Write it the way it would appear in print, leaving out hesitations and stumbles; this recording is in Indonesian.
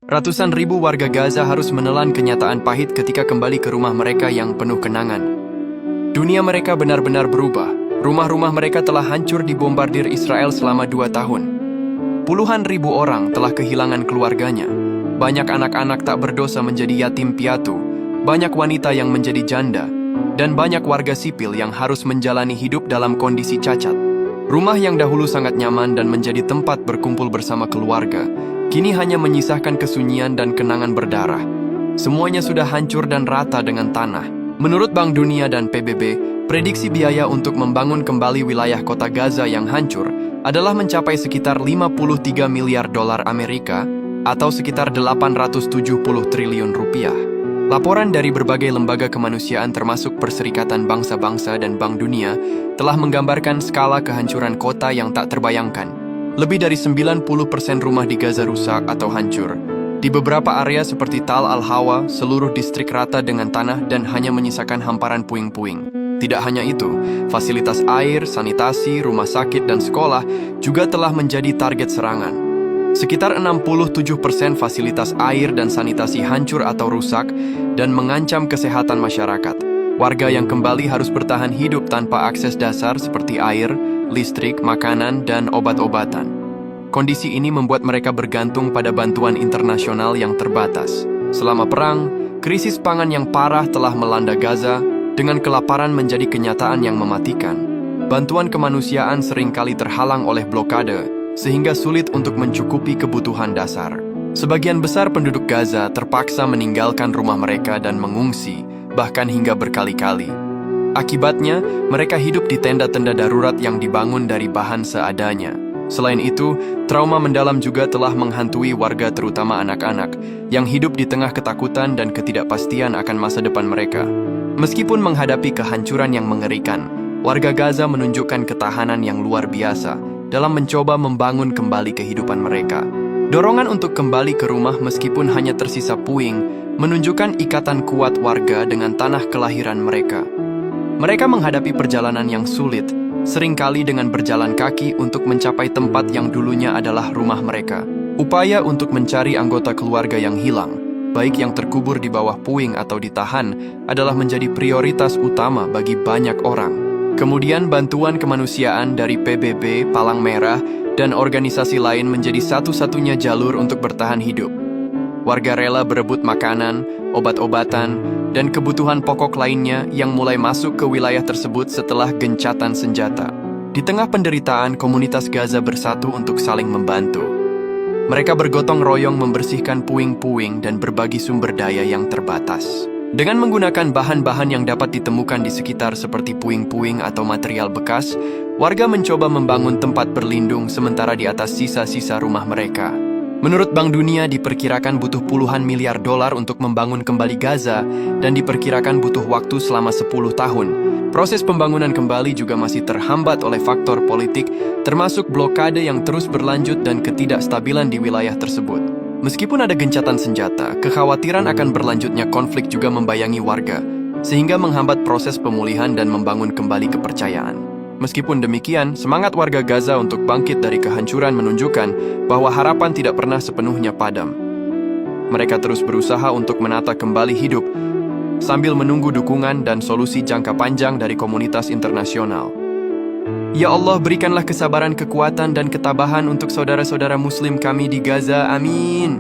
Ratusan ribu warga Gaza harus menelan kenyataan pahit ketika kembali ke rumah mereka yang penuh kenangan. Dunia mereka benar-benar berubah. Rumah-rumah mereka telah hancur dibombardir Israel selama 2 tahun. Puluhan ribu orang telah kehilangan keluarganya. Banyak anak-anak tak berdosa menjadi yatim piatu. Banyak wanita yang menjadi janda. Dan banyak warga sipil yang harus menjalani hidup dalam kondisi cacat. Rumah yang dahulu sangat nyaman dan menjadi tempat berkumpul bersama keluarga, kini hanya menyisahkan kesunyian dan kenangan berdarah. Semuanya sudah hancur dan rata dengan tanah. Menurut Bank Dunia dan PBB, prediksi biaya untuk membangun kembali wilayah kota Gaza yang hancur adalah mencapai sekitar 53 miliar dolar Amerika atau sekitar 870 triliun rupiah. Laporan dari berbagai lembaga kemanusiaan termasuk Perserikatan Bangsa-Bangsa dan Bank Dunia telah menggambarkan skala kehancuran kota yang tak terbayangkan. Lebih dari 90% rumah di Gaza rusak atau hancur. Di beberapa area seperti Tal Al-Hawa, seluruh distrik rata dengan tanah dan hanya menyisakan hamparan puing-puing. Tidak hanya itu, fasilitas air, sanitasi, rumah sakit, dan sekolah juga telah menjadi target serangan. Sekitar 67% fasilitas air dan sanitasi hancur atau rusak dan mengancam kesehatan masyarakat. Warga yang kembali harus bertahan hidup tanpa akses dasar seperti air, listrik, makanan, dan obat-obatan. Kondisi ini membuat mereka bergantung pada bantuan internasional yang terbatas. Selama perang, krisis pangan yang parah telah melanda Gaza dengan kelaparan menjadi kenyataan yang mematikan. Bantuan kemanusiaan seringkali terhalang oleh blokade, sehingga sulit untuk mencukupi kebutuhan dasar. Sebagian besar penduduk Gaza terpaksa meninggalkan rumah mereka dan mengungsi, bahkan hingga berkali-kali. Akibatnya, mereka hidup di tenda-tenda darurat yang dibangun dari bahan seadanya. Selain itu, trauma mendalam juga telah menghantui warga terutama anak-anak, yang hidup di tengah ketakutan dan ketidakpastian akan masa depan mereka. Meskipun menghadapi kehancuran yang mengerikan, warga Gaza menunjukkan ketahanan yang luar biasa dalam mencoba membangun kembali kehidupan mereka. Dorongan untuk kembali ke rumah meskipun hanya tersisa puing, menunjukkan ikatan kuat warga dengan tanah kelahiran mereka. Mereka menghadapi perjalanan yang sulit, seringkali dengan berjalan kaki untuk mencapai tempat yang dulunya adalah rumah mereka. Upaya untuk mencari anggota keluarga yang hilang, baik yang terkubur di bawah puing atau ditahan, adalah menjadi prioritas utama bagi banyak orang. Kemudian bantuan kemanusiaan dari PBB, Palang Merah, dan organisasi lain menjadi satu-satunya jalur untuk bertahan hidup. Warga rela berebut makanan, obat-obatan, dan kebutuhan pokok lainnya yang mulai masuk ke wilayah tersebut setelah gencatan senjata. Di tengah penderitaan, komunitas Gaza bersatu untuk saling membantu. Mereka bergotong royong membersihkan puing-puing dan berbagi sumber daya yang terbatas. Dengan menggunakan bahan-bahan yang dapat ditemukan di sekitar seperti puing-puing atau material bekas, warga mencoba membangun tempat berlindung sementara di atas sisa-sisa rumah mereka. Menurut Bank Dunia, diperkirakan butuh puluhan miliar dolar untuk membangun kembali Gaza dan diperkirakan butuh waktu selama 10 tahun. Proses pembangunan kembali juga masih terhambat oleh faktor politik, termasuk blokade yang terus berlanjut dan ketidakstabilan di wilayah tersebut. Meskipun ada gencatan senjata, kekhawatiran akan berlanjutnya konflik juga membayangi warga, sehingga menghambat proses pemulihan dan membangun kembali kepercayaan. Meskipun demikian, semangat warga Gaza untuk bangkit dari kehancuran menunjukkan bahwa harapan tidak pernah sepenuhnya padam. Mereka terus berusaha untuk menata kembali hidup, sambil menunggu dukungan dan solusi jangka panjang dari komunitas internasional. Ya Allah, berikanlah kesabaran, kekuatan, dan ketabahan untuk saudara-saudara Muslim kami di Gaza. Amin.